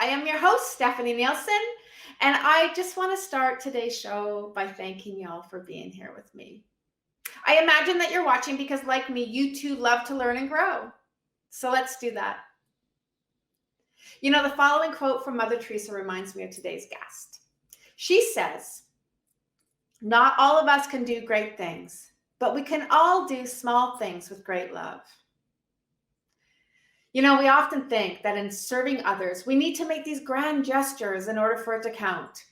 I am your host, Stephanie Nielsen, and I just want to start today's show by thanking y'all for being here with me. I imagine that you're watching because, like me, you too love to learn and grow. So let's do that. You know, the following quote from Mother Teresa reminds me of today's guest. She says, "Not all of us can do great things, but we can all do small things with great love." You know, we often think that in serving others, we need to make these grand gestures in order for it to count.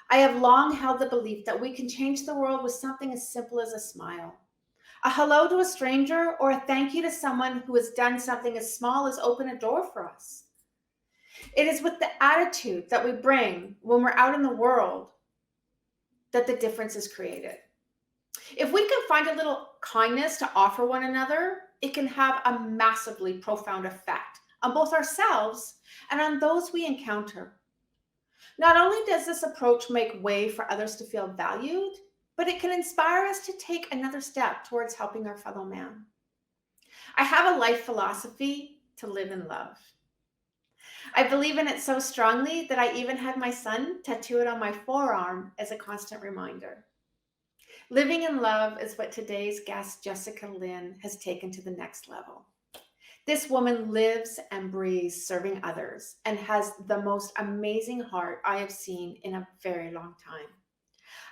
I have long held the belief that we can change the world with something as simple as a smile. A hello to a stranger or a thank you to someone who has done something as small as open a door for us. It is with the attitude that we bring when we're out in the world that the difference is created. If we can find a little kindness to offer one another, it can have a massively profound effect on both ourselves and on those we encounter. Not only does this approach make way for others to feel valued, but it can inspire us to take another step towards helping our fellow man. I have a life philosophy to live in love. I believe in it so strongly that I even had my son tattoo it on my forearm as a constant reminder. Living in love is what today's guest, Jessica Linn, has taken to the next level. This woman lives and breathes serving others and has the most amazing heart I have seen in a very long time.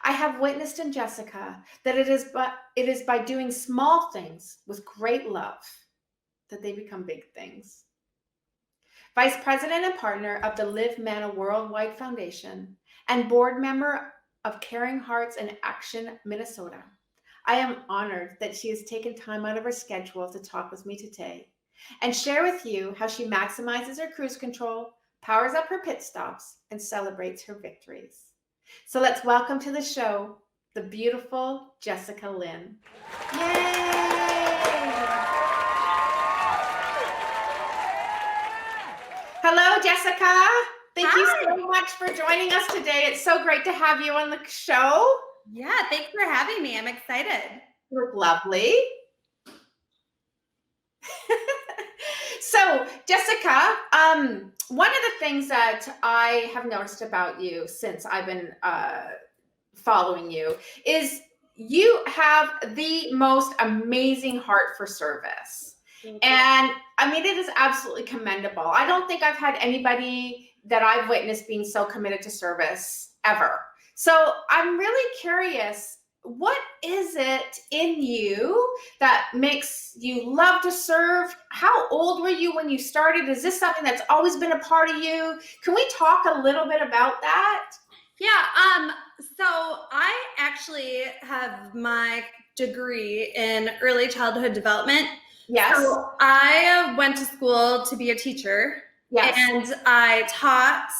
I have witnessed in Jessica that it is by doing small things with great love that they become big things. Vice President and partner of the Live Mana Worldwide Foundation and board member of Caring Hearts in Action, Minnesota. I am honored that she has taken time out of her schedule to talk with me today and share with you how she maximizes her cruise control, powers up her pit stops, and celebrates her victories. So let's welcome to the show the beautiful Jessica Linn. Yay! Hello, Jessica. Thank you so much for joining us today. It's so great to have you on the show. Yeah, thanks for having me. I'm excited. You look lovely. So, Jessica, one of the things that I have noticed about you since I've been following you is you have the most amazing heart for service. And I mean, it is absolutely commendable. I don't think I've had anybody that I've witnessed being so committed to service ever. So I'm really curious, what is it in you that makes you love to serve? How old were you when you started? Is this something that's always been a part of you? Can we talk a little bit about that? Yeah, so I actually have my degree in early childhood development. Yes. So I went to school to be a teacher. Yes. And I taught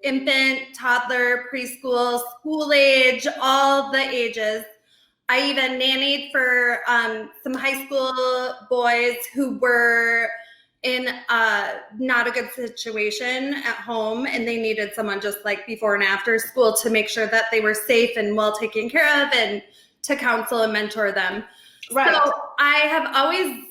infant, toddler, preschool, school age, all the ages. I even nannied for some high school boys who were in not a good situation at home, and they needed someone just like before and after school to make sure that they were safe and well taken care of and to counsel and mentor them. Right. So I have always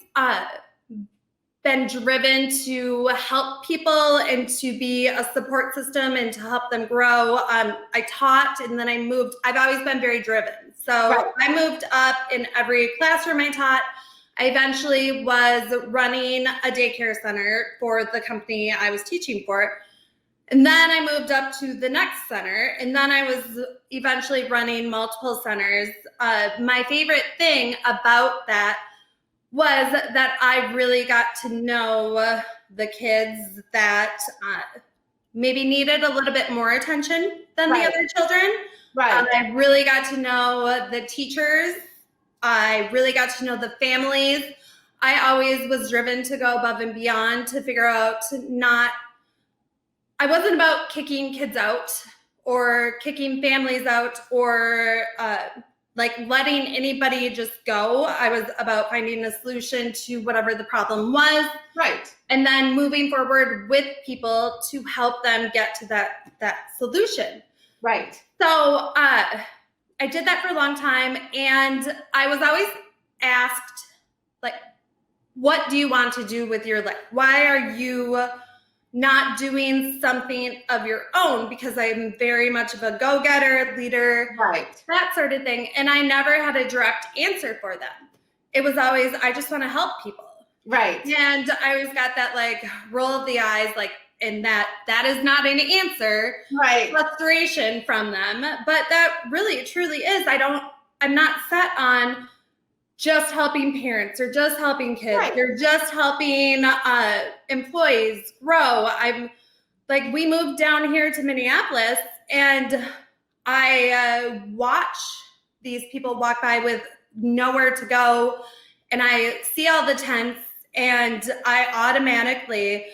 been driven to help people and to be a support system and to help them grow. I taught and then I moved. I've always been very driven. So Right. I moved up in every classroom I taught. I eventually was running a daycare center for the company I was teaching for. And then I moved up to the next center. And then I was eventually running multiple centers. My favorite thing about that was that I really got to know the kids that maybe needed a little bit more attention than Right. the other children. Right. I really got to know the teachers. I really got to know the families. I always was driven to go above and beyond to figure out I wasn't about kicking kids out or kicking families out or like letting anybody just go. I was about finding a solution to whatever the problem was. Right. And then moving forward with people to help them get to that solution. Right. So I did that for a long time. And I was always asked, like, what do you want to do with your life? Why are you not doing something of your own, because I'm very much of a go-getter, leader, Right. that sort of thing. And I never had a direct answer for them. It was always, I just want to help people. Right. And I always got that like roll of the eyes, like, and that is not an answer. Right. Frustration from them. But that really, truly is. I'm not set on just helping parents or just helping kids Right. or just helping employees grow. I'm like, we moved down here to Minneapolis, and I watch these people walk by with nowhere to go, and I see all the tents, and I automatically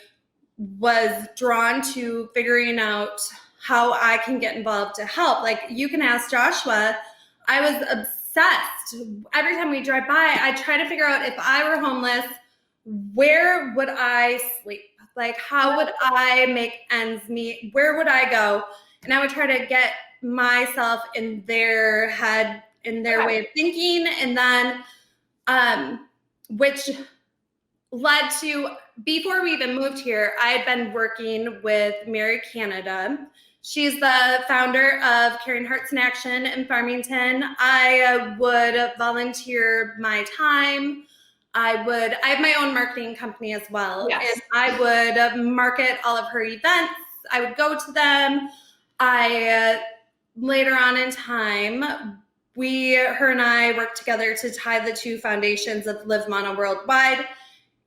was drawn to figuring out how I can get involved to help. Like, you can ask Joshua. I was obsessed. Every time we drive by, I try to figure out, if I were homeless, where would I sleep? Like, how would I make ends meet? Where would I go? And I would try to get myself in their head, in their way of thinking. And then, which led to, before we even moved here, I had been working with Mary Canada. She's the founder of Caring Hearts in Action in Farmington. I would volunteer my time. I have my own marketing company as well. Yes. And I would market all of her events. I would go to them. Later on in time, her and I worked together to tie the two foundations of Live Mana Worldwide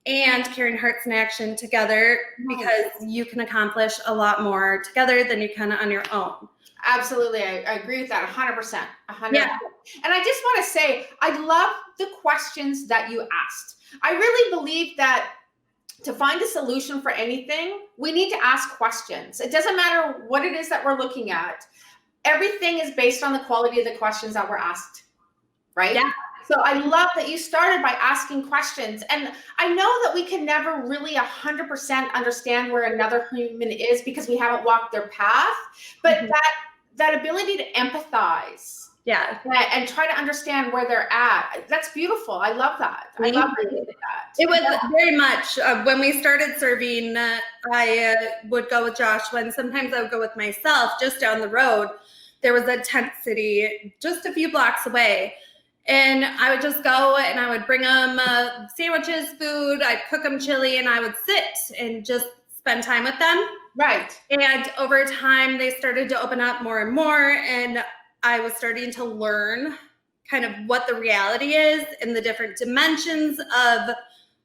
and Caring Hearts in Action together, because you can accomplish a lot more together than you can on your own. Absolutely. I agree with that 100%. 100%. Yeah. And I just want to say, I love the questions that you asked. I really believe that to find a solution for anything, we need to ask questions. It doesn't matter what it is that we're looking at. Everything is based on the quality of the questions that were asked, right? Yeah. So I love that you started by asking questions. And I know that we can never really 100% understand where another human is because we haven't walked their path, but that ability to empathize, and try to understand where they're at, that's beautiful. I love that. I love that you did that. It was very much, when we started serving, I would go with Joshua, and sometimes I would go with myself just down the road. There was a tent city just a few blocks away. And I would just go and I would bring them sandwiches, food, I'd cook them chili, and I would sit and just spend time with them. Right. And over time, they started to open up more and more. And I was starting to learn kind of what the reality is and the different dimensions of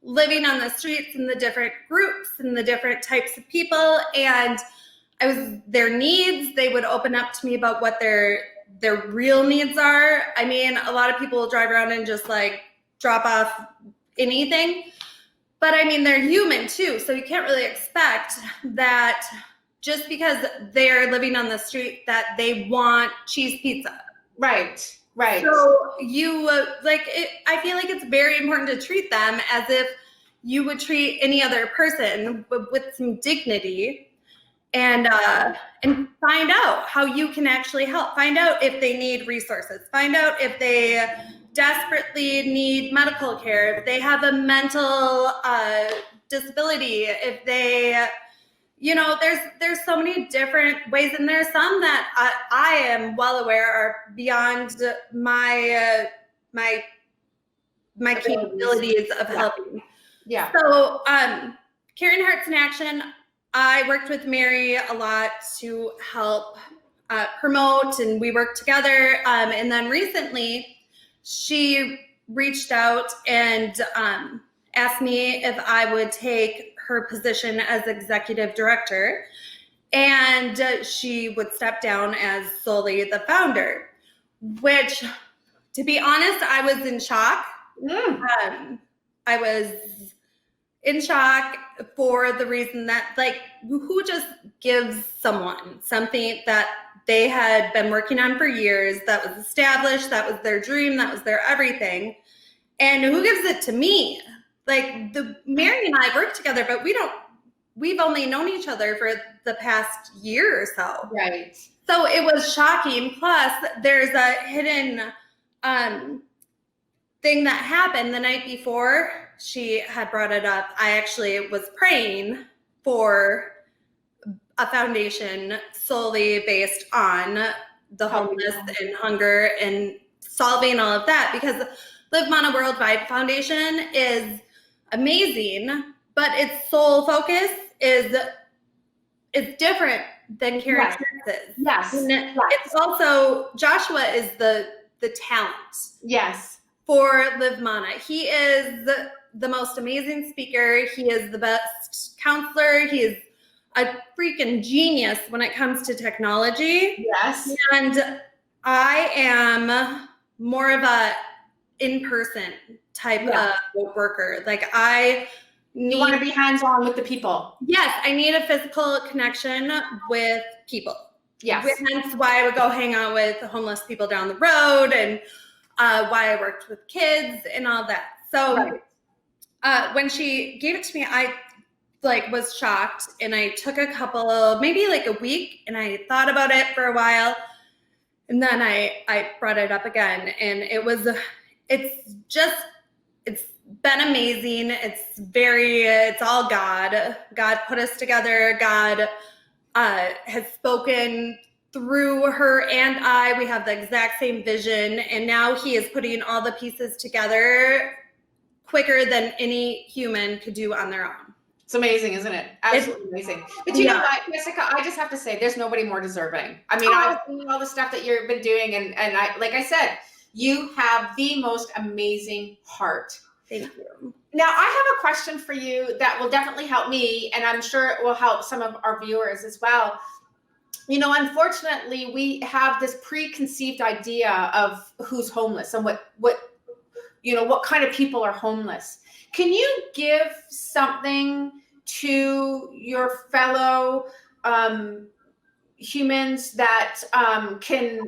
living on the streets and the different groups and the different types of people. And their needs, they would open up to me about what their real needs are. I mean, a lot of people will drive around and just like drop off anything. But I mean, they're human too. So you can't really expect that just because they're living on the street that they want cheese pizza. Right. Right. So you I feel like it's very important to treat them as if you would treat any other person, but with some dignity. And find out how you can actually help. Find out if they need resources. Find out if they desperately need medical care, if they have a mental disability, if they, there's so many different ways, and there's some that I am well aware are beyond my capabilities of helping. Yeah. So, Caring Hearts in Action, I worked with Mary a lot to help promote, and we worked together. And then recently, she reached out and asked me if I would take her position as executive director, and she would step down as solely the founder, which, to be honest, I was in shock. I was in shock for the reason that, like, who just gives someone something that they had been working on for years, that was established, that was their dream, that was their everything, and who gives it to me? Like, Mary and I worked together, but we've only known each other for the past year or so. Right. So it was shocking. Plus, there's a hidden thing that happened the night before she had brought it up. I actually was praying for a foundation solely based on the homeless and hunger and solving all of that, because Live Mana Worldwide Foundation is amazing, but its sole focus is different than Karen Texas. Yes. And it's also, Joshua is the talent. Yes. For Live Mana. He is the most amazing speaker. He is the best counselor. He is a freaking genius when it comes to technology. Yes. And I am more of a in-person type of worker. Like you want to be hands-on with the people. Yes, I need a physical connection with people. Yes. Hence why I would go hang out with homeless people down the road, and why I worked with kids and all that. So when she gave it to me, I was shocked, and I took maybe a week, and I thought about it for a while, and then I brought it up again, and it's been amazing. It's all God. God put us together. God has spoken through her and I. We have the exact same vision, and now he is putting all the pieces together quicker than any human could do on their own. It's amazing, isn't it? Absolutely amazing. But you know what, Jessica, I just have to say, there's nobody more deserving. I mean, I've seen all the stuff that you've been doing, and I, like I said, you have the most amazing heart. Thank you. Now, I have a question for you that will definitely help me, and I'm sure it will help some of our viewers as well. You know, unfortunately, we have this preconceived idea of who's homeless and what kind of people are homeless. Can you give something to your fellow humans that can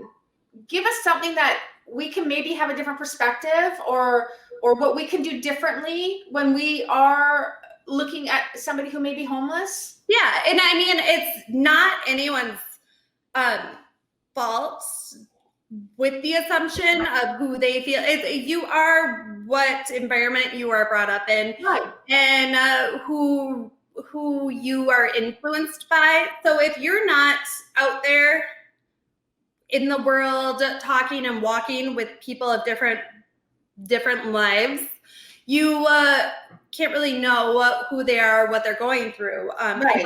give us something that we can maybe have a different perspective, or what we can do differently when we are looking at somebody who may be homeless? Yeah, and I mean, it's not anyone's fault with the assumption of who they feel. You are what environment you are brought up in, right, and who you are influenced by. So if you're not out there in the world talking and walking with people of different lives, you can't really know who they are, what they're going through. Right.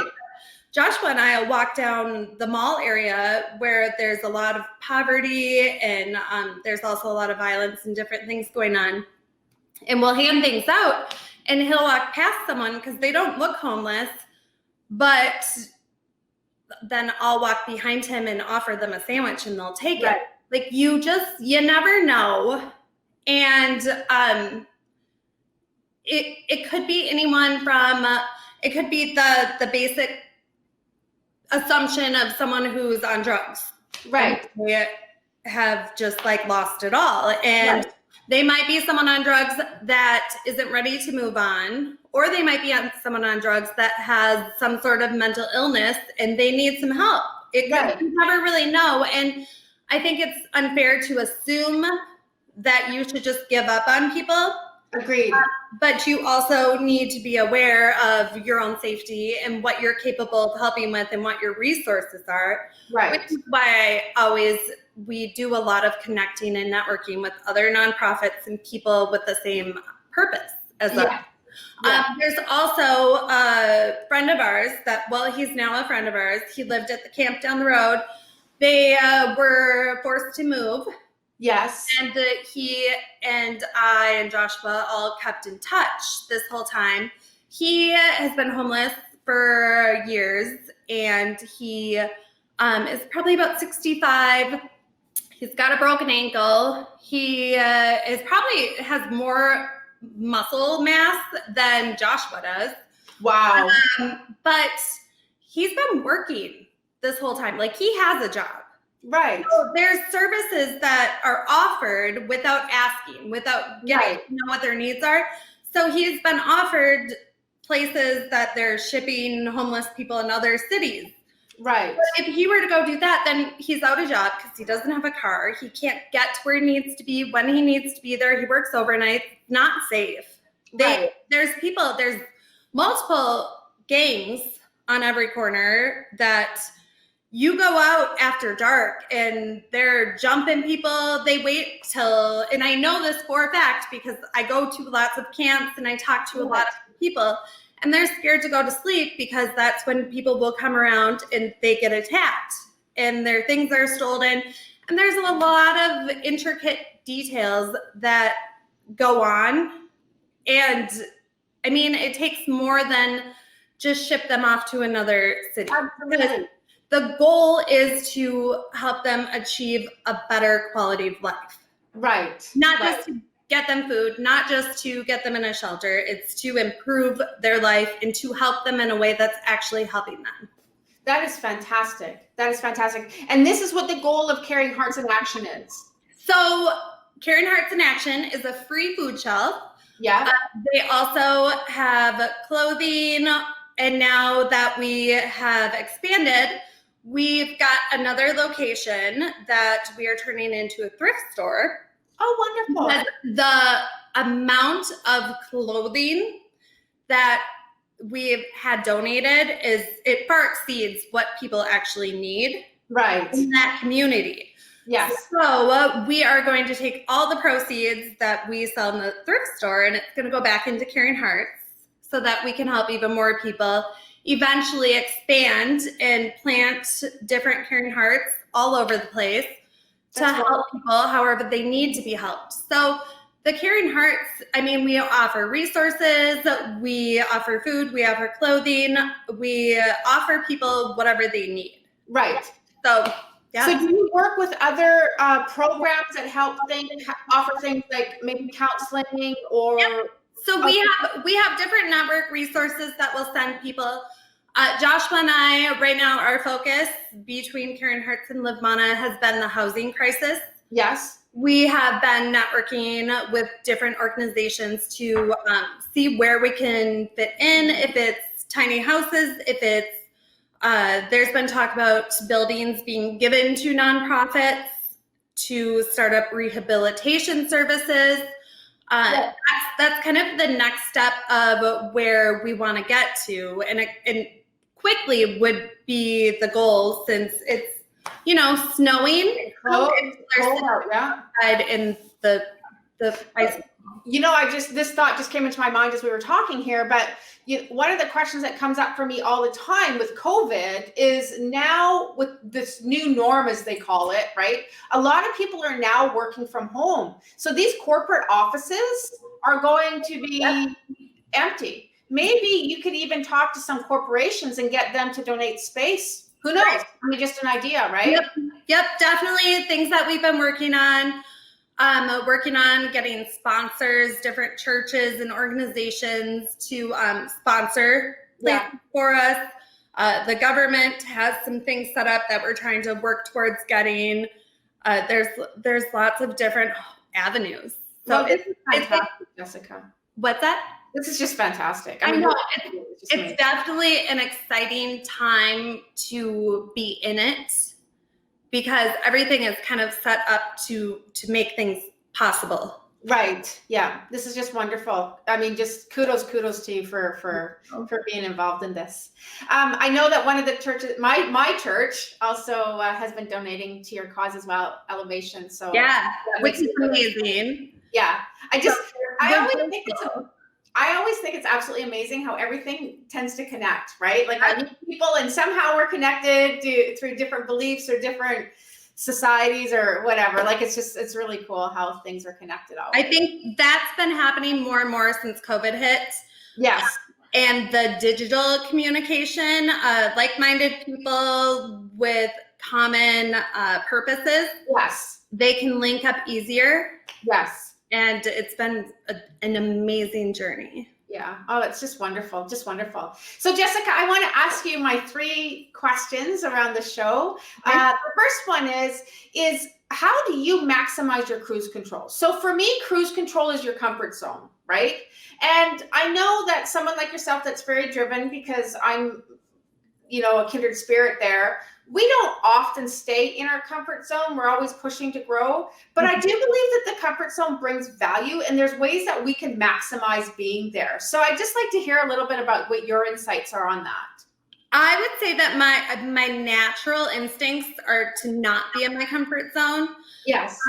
Joshua and I will walk down the mall area where there's a lot of poverty, and there's also a lot of violence and different things going on. And we'll hand things out, and he'll walk past someone because they don't look homeless, but then I'll walk behind him and offer them a sandwich, and they'll take it. Like, you never know. And it could be anyone from, it could be the basic assumption of someone who's on drugs. Right. They have just lost it all. And they might be someone on drugs that isn't ready to move on, or they might be someone on drugs that has some sort of mental illness and they need some help. You never really know. And I think it's unfair to assume that you should just give up on people. Agreed. But you also need to be aware of your own safety and what you're capable of helping with and what your resources are. Right. Which is why we do a lot of connecting and networking with other nonprofits and people with the same purpose as us. There's also a friend of ours he's now a friend of ours. He lived at the camp down the road. They were forced to move. Yes. And he and I and Joshua all kept in touch this whole time. He has been homeless for years, and he is probably about 65. He's got a broken ankle. He has more muscle mass than Joshua does. Wow. But he's been working this whole time. He has a job. Right. So there's services that are offered without asking, without getting to know what their needs are. So he's been offered places that they're shipping homeless people in other cities. Right. But if he were to go do that, then he's out of job because he doesn't have a car. He can't get to where he needs to be when he needs to be there. He works overnight. Not safe. There's multiple gangs on every corner that you go out after dark and they're jumping people. They wait till, and I know this for a fact because I go to lots of camps and I talk to a lot of people, and they're scared to go to sleep because that's when people will come around and they get attacked and their things are stolen. And there's a lot of intricate details that go on. And I mean, it takes more than just ship them off to another city. Absolutely. The goal is to help them achieve a better quality of life. Right. Not just to get them food, not just to get them in a shelter. It's to improve their life and to help them in a way that's actually helping them. That is fantastic. That is fantastic. And this is what the goal of Caring Hearts in Action is. So Caring Hearts in Action is a free food shelf. Yeah. They also have clothing. And now that we have expanded, we've got another location that we are turning into a thrift store. Oh, wonderful. The amount of clothing that we've had donated it far exceeds what people actually need in that community. Yes. So we are going to take all the proceeds that we sell in the thrift store, and it's going to go back into Caring Hearts so that we can help even more people eventually expand and plant different Caring Hearts all over the place to help people however they need to be helped. So the Caring Hearts, I mean, we offer resources, we offer food, we offer clothing, we offer people whatever they need. Right. So, yeah. So do you work with other programs that help offer things like maybe counseling or? Yeah. So we have different network resources that will send people. Joshua and I, right now, our focus between Caring Hearts and Live Mana has been the housing crisis. Yes. We have been networking with different organizations to see where we can fit in, if it's tiny houses, if it's, there's been talk about buildings being given to nonprofits to start up rehabilitation services. That's kind of the next step of where we want to get to, and quickly would be the goal since it's snowing. Cold out, yeah. In the ice. This thought just came into my mind as we were talking here, but one of the questions that comes up for me all the time with COVID is now with this new norm, as they call it, right? A lot of people are now working from home. So these corporate offices are going to be empty. Maybe you could even talk to some corporations and get them to donate space. Who knows? I mean, just an idea, right? Yep, definitely things that we've been working on. Working on getting sponsors, different churches and organizations to sponsor for us. The government has some things set up that we're trying to work towards getting. There's lots of different avenues. So this is fantastic, Jessica. What's that? This is just fantastic. I know it's definitely an exciting time to be in it, because everything is kind of set up to make things possible. Right. Yeah. This is just wonderful. I mean, just kudos to you for being involved in this. I know that one of the churches, my church also has been donating to your cause as well, Elevation. So which is amazing. Yeah. I always think it's absolutely amazing how everything tends to connect, right? Like I meet people and somehow we're connected through different beliefs or different societies or whatever. Like it's really cool how things are connected. Always. I think that's been happening more and more since COVID hit. Yes. And the digital communication, like-minded people with common purposes. Yes. They can link up easier. Yes. And it's been an amazing journey. Yeah. Oh, it's just wonderful. Just wonderful. So Jessica, I want to ask you my 3 questions around the show. The first one is how do you maximize your cruise control? So for me, cruise control is your comfort zone, right? And I know that someone like yourself that's very driven, because I'm, a kindred spirit there. We don't often stay in our comfort zone. We're always pushing to grow. But I do believe that the comfort zone brings value, and there's ways that we can maximize being there. So I'd just like to hear a little bit about what your insights are on that. I would say that my natural instincts are to not be in my comfort zone. Yes.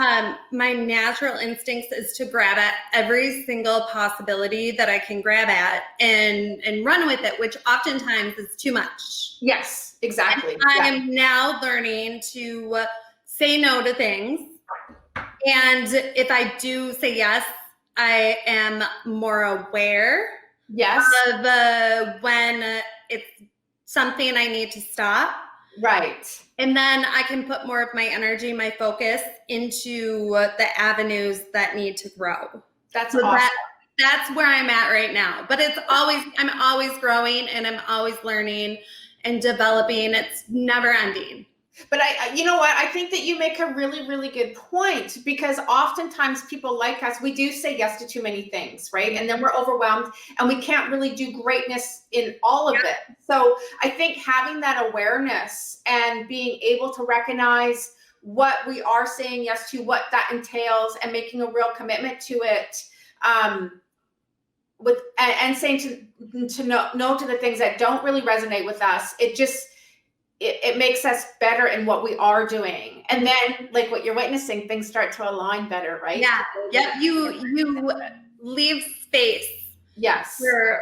My natural instincts is to grab at every single possibility that I can grab at and run with it, which oftentimes is too much. Yes, exactly. And I am now learning to say no to things. And if I do say yes, I am more aware Yes. of when it's something I need to stop. Right. And then I can put more of my energy, my focus into the avenues that need to grow. That's So awesome. that's where I'm at right now. But I'm always growing and I'm always learning and developing. It's never ending. But you know what? I think that you make a really, really good point, because oftentimes people like us, we do say yes to too many things, right? And then we're overwhelmed and we can't really do greatness in all of it. So I think having that awareness and being able to recognize what we are saying yes to, what that entails, and making a real commitment to it, and saying to no to the things that don't really resonate with us, it makes us better in what we are doing. And then, like what you're witnessing, things start to align better, right? Yeah. Yep. You leave space. Yes.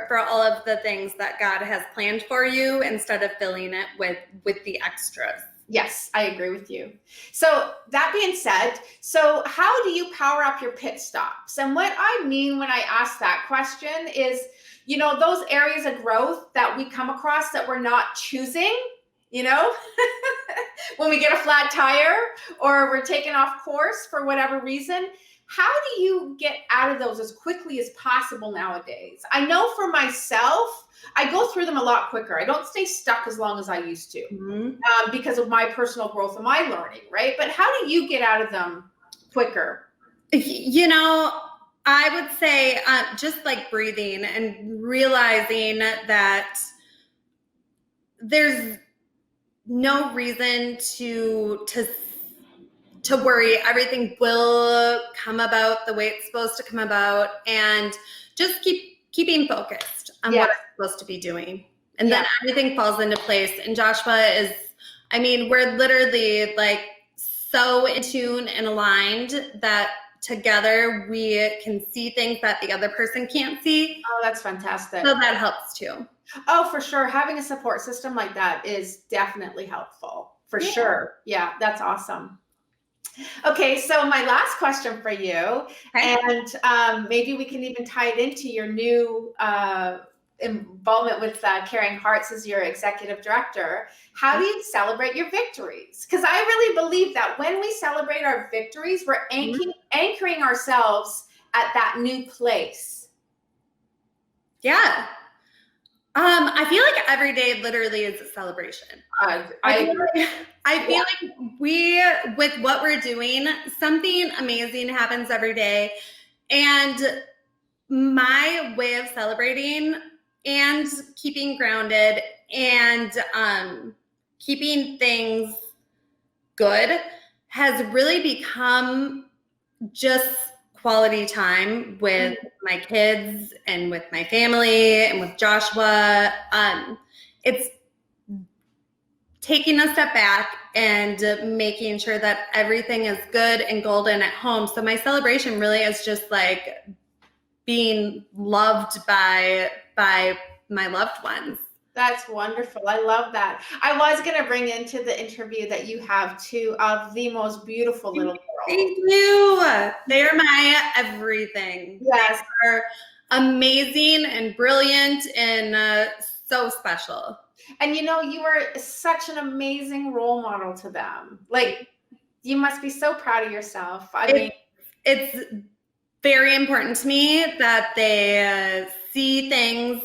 For all of the things that God has planned for you instead of filling it with the extras. Yes, I agree with you. So that being said, so how do you power up your pit stops? And what I mean when I ask that question is, those areas of growth that we come across that we're not choosing, when we get a flat tire or we're taken off course for whatever reason, how do you get out of those as quickly as possible nowadays? I know for myself, I go through them a lot quicker. I don't stay stuck as long as I used to, because of my personal growth and my learning, right? But how do you get out of them quicker? I would say just like breathing and realizing that there's no reason to worry. Everything will come about the way it's supposed to come about, and just keeping focused on what I'm supposed to be doing. And then everything falls into place. And Joshua we're literally like so in tune and aligned that together we can see things that the other person can't see. Oh, that's fantastic. So that helps too. Oh, for sure. Having a support system like that is definitely helpful. For sure. Yeah, that's awesome. Okay, so my last question for you, and maybe we can even tie it into your new involvement with Caring Hearts as your executive director. How do you celebrate your victories? Because I really believe that when we celebrate our victories, we're anchoring ourselves at that new place. Yeah. I feel like every day literally is a celebration. I feel like with what we're doing, something amazing happens every day. And my way of celebrating and keeping grounded and keeping things good has really become just quality time with my kids and with my family and with Joshua. It's taking a step back and making sure that everything is good and golden at home. So my celebration really is just like being loved by my loved ones. That's wonderful. I love that. I was going to bring into the interview that you have two of the most beautiful little girls. Thank you. They're my everything. Yes. They are amazing and brilliant and so special. And you were such an amazing role model to them. Like, you must be so proud of yourself. It's very important to me that they see things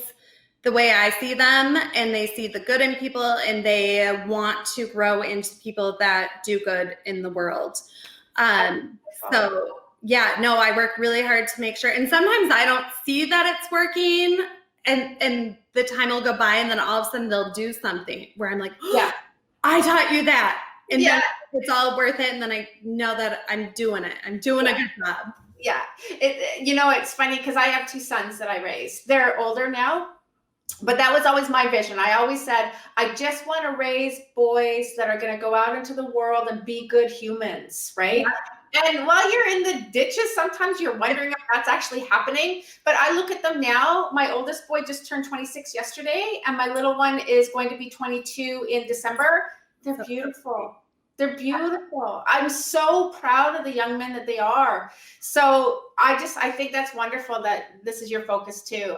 the way I see them, and they see the good in people, and they want to grow into people that do good in the world. So yeah, no, I work really hard to make sure. And sometimes I don't see that it's working, and the time will go by, and then all of a sudden they'll do something where I'm like, yeah, I taught you that. And then it's all worth it. And then I know that I'm doing it. I'm doing a good job. Yeah. It's funny because I have two sons that I raised. They're older now. But that was always my vision. I always said, I just want to raise boys that are going to go out into the world and be good humans, right? And while you're in the ditches, sometimes you're wondering if that's actually happening. But I look at them now. My oldest boy just turned 26 yesterday, and my little one is going to be 22 in December. They're beautiful. They're beautiful. I'm so proud of the young men that they are. So I think that's wonderful that this is your focus too.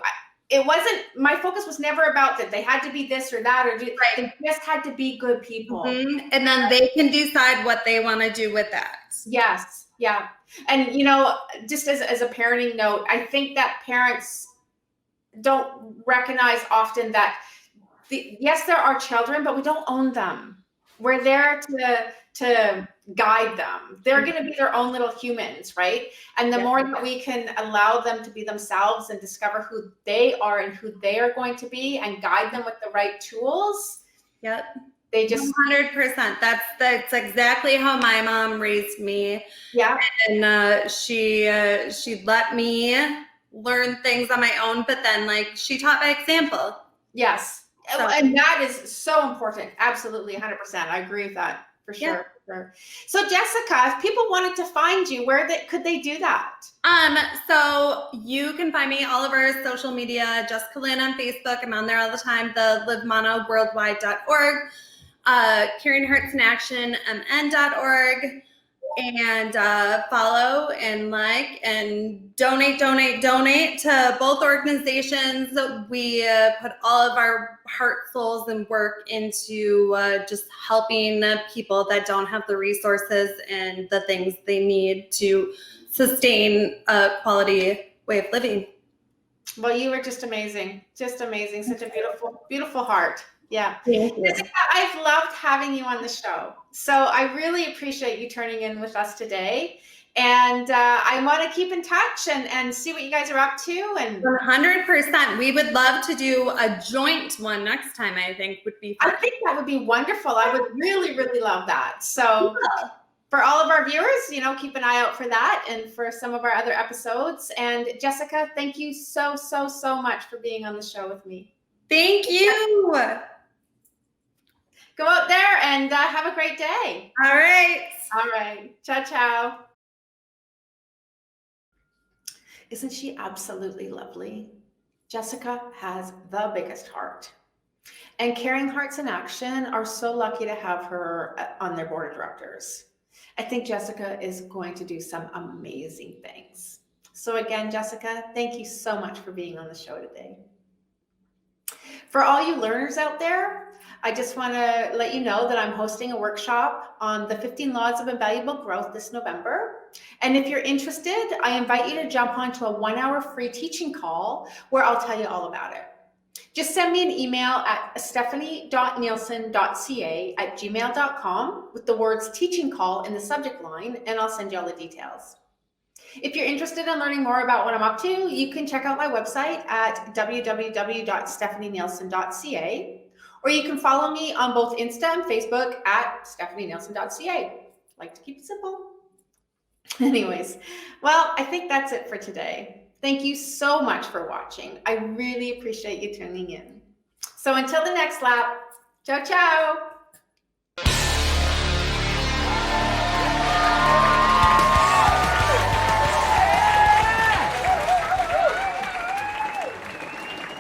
It wasn't, my focus was never about that they had to be this or that, or they just had to be good people. Mm-hmm. And then they can decide what they want to do with that. Yes. Yeah. And, just as a parenting note, I think that parents don't recognize often that yes, there are children, but we don't own them. We're there to guide them. They're going to be their own little humans, right? And the more that we can allow them to be themselves and discover who they are and who they are going to be and guide them with the right tools. Yep. They just 100%. That's exactly how my mom raised me. Yeah. And she let me learn things on my own, but then she taught by example. Yes. So. And that is so important. Absolutely. 100%. I agree with that for sure. Yeah. For sure. So Jessica, if people wanted to find you, could they do that? So you can find me all over social media, Jessica Linn on Facebook. I'm on there all the time. The livemonoworldwide.org, Caring Hearts in Action, mn.org. And follow and like and donate to both organizations. We put all of our heart, souls, and work into just helping people that don't have the resources and the things they need to sustain a quality way of living. Well, you were just amazing. Just amazing. Such a beautiful, beautiful heart. Yeah. Jessica, I've loved having you on the show. So I really appreciate you turning in with us today. And I want to keep in touch and see what you guys are up to. And 100%. We would love to do a joint one next time, I think would be fun. I think that would be wonderful. I would really, really love that. So for all of our viewers, keep an eye out for that and for some of our other episodes. And Jessica, thank you so, so, so much for being on the show with me. Thank you. Go out there and have a great day. All right. All right. Ciao, ciao. Isn't she absolutely lovely? Jessica has the biggest heart. And Caring Hearts in Action are so lucky to have her on their board of directors. I think Jessica is going to do some amazing things. So again, Jessica, thank you so much for being on the show today. For all you learners out there, I just want to let you know that I'm hosting a workshop on the 15 Laws of Invaluable Growth this November. And if you're interested, I invite you to jump onto a 1-hour free teaching call where I'll tell you all about it. Just send me an email at stephanie.nielsen.ca@gmail.com with the words teaching call in the subject line, and I'll send you all the details. If you're interested in learning more about what I'm up to, you can check out my website at www.stephanienielsen.ca. Or you can follow me on both Insta and Facebook at stephanienielsen.ca. Like to keep it simple. Anyways, well, I think that's it for today. Thank you so much for watching. I really appreciate you tuning in. So until the next lap, ciao, ciao.